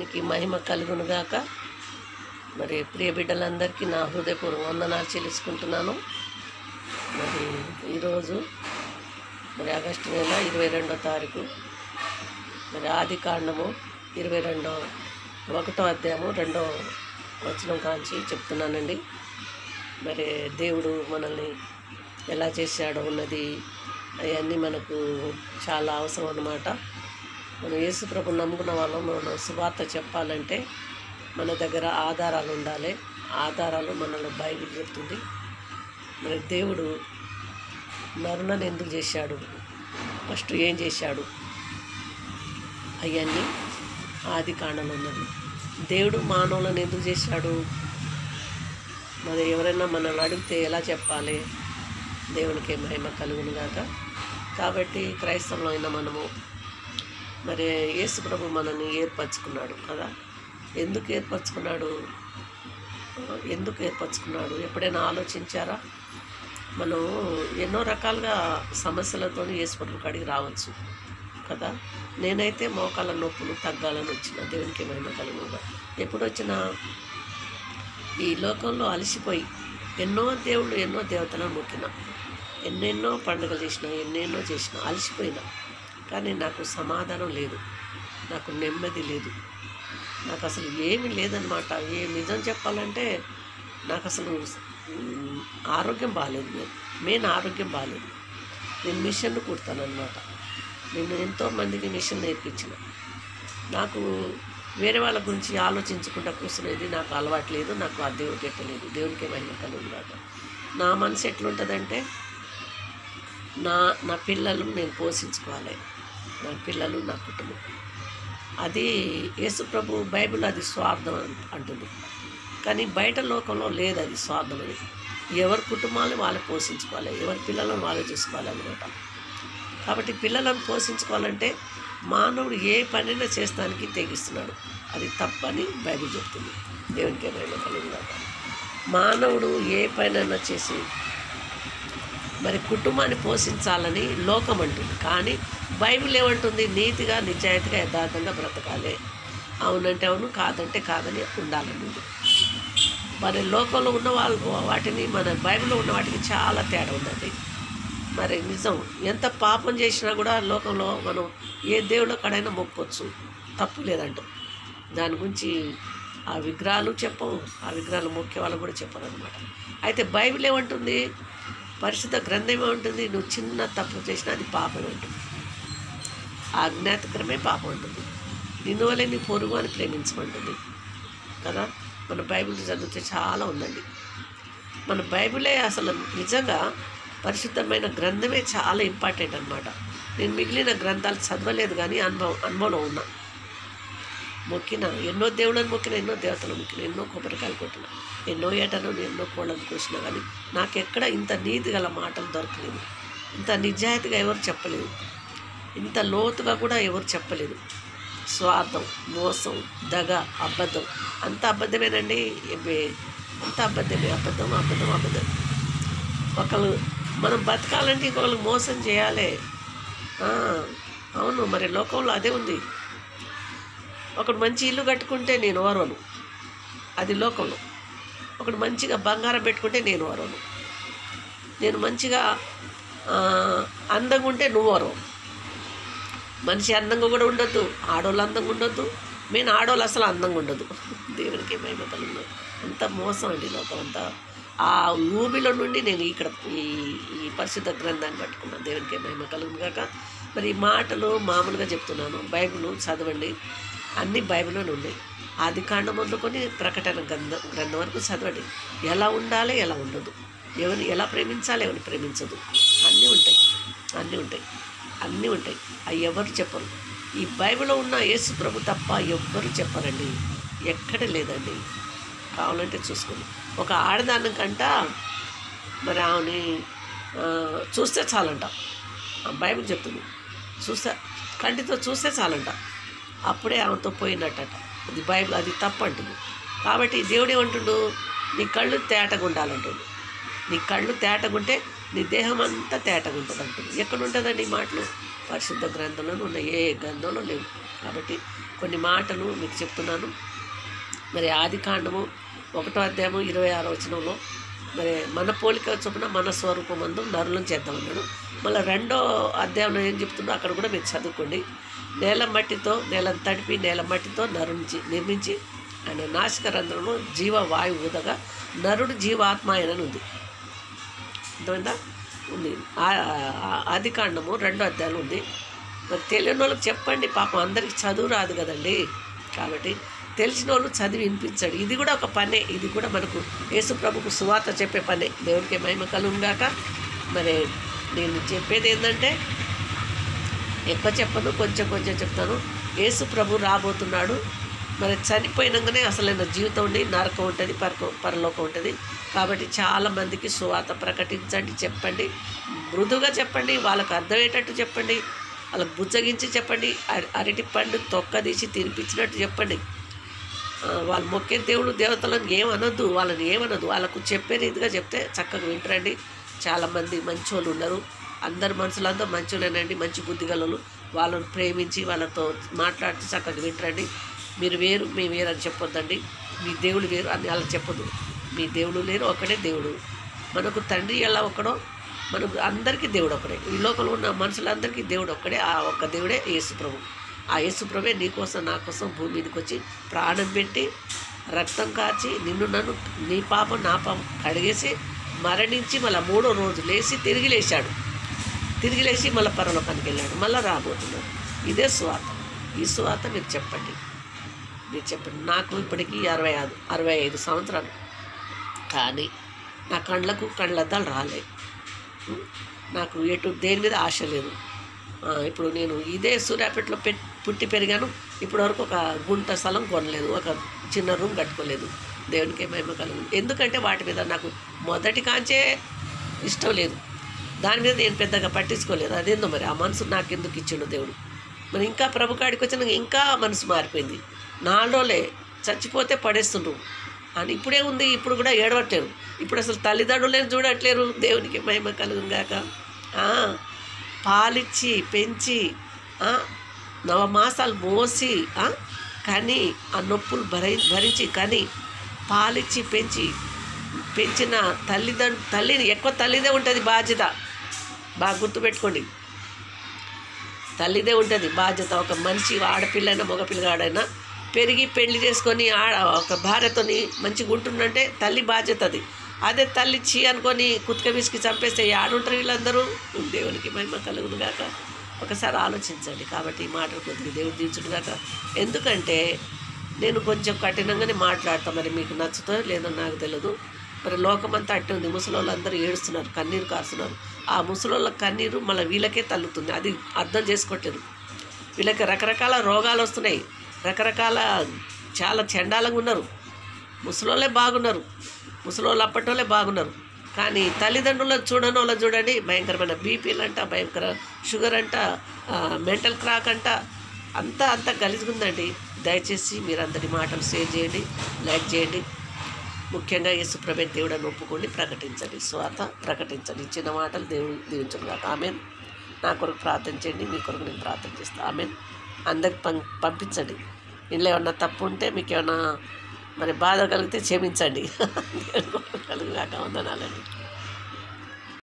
నీకు మహిమ కలుగునుగాక. మరి ప్రియ బిడ్డలందరికీ నా హృదయపూర్వక వందనాలు చెల్లించుకుంటున్నాను. మరి ఈరోజు మరి ఆగస్టు నెల 22వ తారీఖు మరి ఆది కాండము 1వ అధ్యాయము 2వ వచనం కాంచి చెప్తున్నానండి. మరి దేవుడు మనల్ని ఎలా చేశాడో ఉన్నది అవన్నీ మనకు చాలా అవసరం అన్నమాట. మనం యేసు ప్రభువుని నమ్ముకున్న వాళ్ళం మనం సువార్త చెప్పాలంటే మన దగ్గర ఆధారాలు ఉండాలి. ఆధారాలు మనల్ని బైబిల్ చెప్తుంది. మరి దేవుడు నరులను ఎందుకు చేశాడు, ఫస్ట్ ఏం చేశాడు అవన్నీ ఆది కాండంలో ఉన్నది. దేవుడు మానవులను ఎందుకు చేశాడు, మరి ఎవరైనా మనల్ని అడిగితే ఎలా చెప్పాలి? దేవునికి మహిమ కలుగును గాక. కాబట్టి క్రైస్తవంలో అయినా మనము మరి యేసు ప్రభు మనల్ని ఏర్పరచుకున్నాడు కదా. ఎందుకు ఏర్పరచుకున్నాడు ఎప్పుడైనా ఆలోచించారా? మనం ఎన్నో రకాలుగా సమస్యలతో యేసు ప్రభు కాడికి రావచ్చు కదా. నేనైతే మోకాళ్ళ నొప్పులు తగ్గాలని వచ్చిన, దేవునికి మహిమ కలుగుగా. ఎప్పుడు వచ్చినా ఈ లోకంలో అలసిపోయి ఎన్నో దేవుళ్ళు ఎన్నో దేవతలను మొక్కిన, ఎన్నెన్నో పండుగలు చేసిన అలసిపోయినా, కానీ నాకు సమాధానం లేదు, నాకు నెమ్మది లేదు, నాకు అసలు ఏమీ లేదనమాట. నిజం చెప్పాలంటే నాకు అసలు ఆరోగ్యం బాగాలేదు. మెయిన్ ఆరోగ్యం బాగాలేదు. నేను మిషన్ కుడతానమాట. నేను ఎంతోమందికి మిషన్ నేర్పించిన. నాకు వేరే వాళ్ళ గురించి ఆలోచించకుండా కూర్చునేది నాకు అలవాటు లేదు. నాకు ఆ దేవుడు పెట్టలేదు. దేవునికి మహిమ కలుగుగాక. నా మనసు ఎట్లుంటుందంటే నా పిల్లలు నేను పోషించుకోవాలి, నా పిల్లలు నా కుటుంబం. అది యేసు ప్రభు బైబిల్ అది స్వార్థం అంటుంది, కానీ బయట లోకంలో లేదు అది స్వార్థం అని. ఎవరి కుటుంబాలను వాళ్ళు పోషించుకోవాలి, ఎవరి పిల్లలను వాళ్ళు చూసుకోవాలి అన్నమాట. కాబట్టి పిల్లలను పోషించుకోవాలంటే మానవుడు ఏ పనైనా చేస్తానికి తెగిస్తున్నాడు. అది తప్పని బైబిల్ చెప్తుంది. దేవునికి ఏమైనా కలుగుగాక. మానవుడు ఏ పనైనా చేసి మరి కుటుంబాన్ని పోషించాలని లోకం అంటుంది, కానీ బైబిల్ ఏమంటుంది? నీతిగా నిజాయితీగా యథార్థంగా బ్రతకాలి. అవునంటే అవును, కాదంటే కాదని ఉండాలని. మరి లోకంలో ఉన్న వాటిని మన బైబిల్లో ఉన్న వాటికి చాలా తేడా ఉందండి. మరి నిజం, ఎంత పాపం చేసినా కూడా లోకంలో మనం ఏ దేవుళ్ళ కాడైనా మొక్కొచ్చు, తప్పు లేదంటాం. దాని గురించి ఆ విగ్రహాలు చెప్పం, ఆ విగ్రహాలు మొక్కే వాళ్ళు కూడా చెప్పరు అనమాట. అయితే బైబిల్ ఏమంటుంది? పరిశుద్ధ గ్రంథం ఏమంటుంది? నువ్వు చిన్న తప్పు చేసినా అది పాపం ఉంటుంది, ఆజ్ఞాతకరమే పాపం ఉంటుంది. నిన్ను వల్లే నీ పొరుగు అని ప్రేమించమంటుంది కదా. మన బైబిల్ చదివితే చాలా ఉందండి. మన బైబిలే అసలు నిజంగా పరిశుద్ధమైన గ్రంథమే చాలా ఇంపార్టెంట్ అనమాట. నేను మిగిలిన గ్రంథాలు చదవలేదు, కానీ అనుభవంలో ఉన్నా. మొక్కిన ఎన్నో దేవుళ్ళని మొక్కిన, ఎన్నో దేవతలు మొక్కిన, ఎన్నో కొబ్బరికాయలు కొట్టిన, ఎన్నో ఏటను ఎన్నో కోళ్ళను కోసిన, కానీ నాకెక్కడ ఇంత నీతి గల మాటలు దొరకలేదు, ఇంత నిజాయితీగా ఎవరు చెప్పలేదు, ఇంత లోతుగా కూడా ఎవరు చెప్పలేదు. స్వార్థం, మోసం, దగ, అబద్ధం, అంత అబద్ధమేనండి. అంత అబద్ధమే, అబద్ధం. ఒకళ్ళు మనం బతకాలంటే ఇంకొకరికి మోసం చేయాలి. అవును, మరి లోకంలో అదే ఉంది. ఒకడు మంచి ఇల్లు కట్టుకుంటే నేను ఓర్వను, అది లోకంలో. ఒకడు మంచిగా బంగారం పెట్టుకుంటే నేను ఓర్వను. నేను మంచిగా అందంగా ఉంటే నువ్వు ఓర్వవు. మనిషి అందంగా కూడా ఉండొద్దు, ఆడవాళ్ళు అందంగా ఉండొద్దు, మెయిన్ ఆడవాళ్ళు అసలు అందంగా ఉండదు. దేవునికి మహిమ కలుగును. అంత మోసం అండి లోకం అంతా. ఆ ఊబిలో నుండి నేను ఇక్కడ ఈ పరిశుద్ధ గ్రంథాన్ని పట్టుకున్నాను. దేవునికి మహిమ కలుగును గాక. మరి ఈ మాటలు మామూలుగా చెప్తున్నాను. బైబిల్ చదవండి, అన్నీ బైబిల్లోనే ఉన్నాయి. ఆది కాండం మొదలుకొని ప్రకటన గ్రంథం వరకు చదవండి. ఎలా ఉండాలి, ఎలా ఉండదు, ఎవరిని ఎలా ప్రేమించాలి, ఎవరిని ప్రేమించదు, అన్నీ ఉంటాయి. అవి ఎవరు చెప్పరు. ఈ బైబిల్లో ఉన్న యేసు ప్రభు తప్ప ఎవ్వరు చెప్పరండి, ఎక్కడ లేదండి. కావాలంటే చూసుకోండి. ఒక ఆడదానం కంట మరి ఆమెని చూస్తే చాలంట, బైబిల్ చెప్తుంది. కంటితో చూస్తే చాలంట, అప్పుడే ఆమెతో పోయినట్టట. అది బైబిల్, అది తప్పు అంటుంది. కాబట్టి దేవుడు ఏమంటుండు? నీ కళ్ళు తేటగా ఉండాలంటుండు. నీ కళ్ళు తేటగుంటే నీ దేహం అంతా తేటగా ఉంటుంది అంటుంది. ఎక్కడ ఉంటుందండి ఈ మాటలు? పరిశుద్ధ గ్రంథంలోనే ఉన్నాయి, ఏ గ్రంథంలో లేవు. కాబట్టి కొన్ని మాటలు మీకు చెప్తున్నాను. మరి ఆదికాండము 1వ అధ్యాయము 26వ వచనంలో మరి మన పోలిక చొప్పున మన స్వరూపమందు నరులను చేద్దామన్నాడు. మళ్ళీ 2వ అధ్యాయంలో ఏం చెప్తుందో అక్కడ కూడా మీరు చదువుకోండి. నేలను తడిపి నేల మట్టితో నరుని నిర్మించి ఆయన నాసిక రంధ్రంలో జీవవాయువు ఊదగా నరుడు జీవాత్మ ఆయనని ఉంది. అర్థమైందా? ఉంది. ఆదికాండము 2వ అధ్యాయం ఉంది. మరి తెలియని వాళ్ళకి చెప్పండి, పాపం అందరికీ చదువు రాదు కదండి. కాబట్టి తెలిసిన వాళ్ళు చదివి వినిపించండి. ఇది కూడా ఒక పనే. ఇది కూడా మనకు యేసు ప్రభుకు సువార్త చెప్పే పనే. దేవునికి మహిమ కలుగుగాక. మరి నేను చెప్పేది ఏంటంటే ఎక్కువ చెప్పను, కొంచెం చెప్తాను. యేసు ప్రభు రాబోతున్నాడు. మరి చనిపోయినాకనే అసలైన జీవితం ఉండి నరకం ఉంటుంది, పరలోకం ఉంటుంది. కాబట్టి చాలామందికి సువార్త ప్రకటించండి, చెప్పండి, మృదువుగా చెప్పండి, వాళ్ళకు అర్థమయ్యేటట్టు చెప్పండి, వాళ్ళకు బుజ్జగించి చెప్పండి, అరటి పండు తొక్కదీసి తినిపించినట్టు చెప్పండి. వాళ్ళు మొక్కే దేవుడు దేవతలను ఏమనొద్దు, వాళ్ళకు చెప్పే రీతిగా చెప్తే చక్కగా వింటారండి. చాలామంది మంచోళ్ళు ఉన్నారు. అందరు మనుషులందరూ మంచోళ్ళేనండి, మంచి బుద్ధి గలలు. వాళ్ళని ప్రేమించి వాళ్ళతో మాట్లాడుతూ చక్కగా వింటారండి. మీరు వేరు, మేము వేరు అని చెప్పొద్దండి. మీ దేవుడు వేరు అని అలా చెప్పొద్దు. మీ దేవుడు లేరు, ఒకడే దేవుడు. మనకు తండ్రి ఎలా ఒకడో మనకు అందరికీ దేవుడు ఒకడే. ఈ లోకంలో ఉన్న మనుషులందరికీ దేవుడు ఒక్కడే. ఆ ఒక్క దేవుడే యేసు ప్రభు. ఆ యేసు ప్రభువే నీ కోసం నా కోసం భూమి మీదకి వచ్చి ప్రాణం పెట్టి రక్తం కాచి నన్ను నీ పాపం నా పాపం కడిగేసి మరణించి మళ్ళీ 3వ రోజు తిరిగి లేచి మళ్ళీ పరలోకానికి వెళ్ళాడు. మళ్ళీ రాబోతున్నాడు. ఇదే సువార్త. ఈ సువార్త మీరు చెప్పండి. నాకు ఇప్పటికీ 65 సంవత్సరాలు. కానీ నా కళ్ళద్దాలు రాలే. నాకు దేని మీద ఆశ లేదు. ఇప్పుడు నేను ఇదే సూర్యాపేటలో పుట్టి పెరిగాను. ఇప్పటివరకు ఒక గుంట స్థలం కొనలేదు, ఒక చిన్న రూమ్ కట్టుకోలేదు. దేవునికి మహిమ కలుగు. ఎందుకంటే వాటి మీద నాకు మొదటి కాంచే ఇష్టం లేదు. దాని మీద నేను పెద్దగా పట్టించుకోలేదు. అదేందో మరి ఆ మనసు నాకెందుకు ఇచ్చిండు దేవుడు. మరి ఇంకా ప్రభు కాడికి వచ్చిన ఇంకా మనసు మారిపోయింది. 4 రోజులే చచ్చిపోతే పడేస్తుండ్రు అని ఇప్పుడే ఉంది. ఇప్పుడు కూడా ఏడవట్లేరు. ఇప్పుడు అసలు తల్లిదండ్రులను చూడట్లేరు. దేవునికి మహిమ కలుగుగాక. పాలిచ్చి పెంచి 9 మాసాలు మోసి కానీ ఆ నొప్పులు భరించి కానీ పాలిచ్చి పెంచిన తల్లిని ఎక్కువ తల్లిదే ఉంటుంది బాధ్యత. బాగా గుర్తుపెట్టుకోండి, తల్లిదే ఉంటుంది బాధ్యత. ఒక మంచి ఆడపిల్లైనా మగపిల్లగాడైనా పెరిగి పెళ్లి చేసుకొని ఒక భార్యతోని మంచిగా ఉంటుందంటే తల్లి బాధ్యత అది. అదే తల్లి అనుకొని కుత్క విసికి చంపేస్తే ఆడుంటారు వీళ్ళందరూ. దేవునికి మహిమ కలుగునుగాక. ఒకసారి ఆలోచించండి. కాబట్టి ఈ మాటలు కొద్దిగా దేవుడు దీర్చుడుగాక. ఎందుకంటే నేను కొంచెం కఠినంగానే మాట్లాడతాను. మరి మీకు నచ్చుతో లేదో నాకు తెలియదు. మరి లోకమంతా అట్టే ఉంది. ముసలోళ్ళందరూ ఏడుస్తున్నారు, కన్నీరు కారుస్తున్నారు. ఆ ముసలోళ్ళ కన్నీరు మళ్ళీ వీళ్ళకే తల్లుతుంది. అది అర్థం చేసుకోవట్లేదు. వీళ్ళకి రకరకాల రోగాలు వస్తున్నాయి, రకరకాల చాలా చండాలంగా ఉన్నారు. ముసలోళ్ళే బాగున్నారు, ముసలోళ్ళు అప్పటోళ్ళే బాగున్నారు. కానీ తల్లిదండ్రులను చూడండి, భయంకరమైన బీపీలు అంట, భయంకర షుగర్ అంట, మెంటల్ క్రాక్ అంట, అంతా గలీజుగుందండి. దయచేసి మీరందరి మాటలు షేర్ చేయండి, లైక్ చేయండి. ముఖ్యంగా యేసు ప్రభు దేవుడని ఒప్పుకోండి, ప్రకటించండి, స్వార్థ ప్రకటించండి. చిన్న మాటలు దేవుడు దీవించను కాక. ఆమెన్. నా కొరకు ప్రార్థన చేయండి, మీ కొరకు నేను ప్రార్థన చేస్తాను. ఆమెన్. అందరికి పంపించండి. ఇంట్లో ఏమన్నా తప్పు ఉంటే మీకు ఏమన్నా మరి బాధ కలిగితే క్షమించండి. కలుగుగాక. వందనాలండి.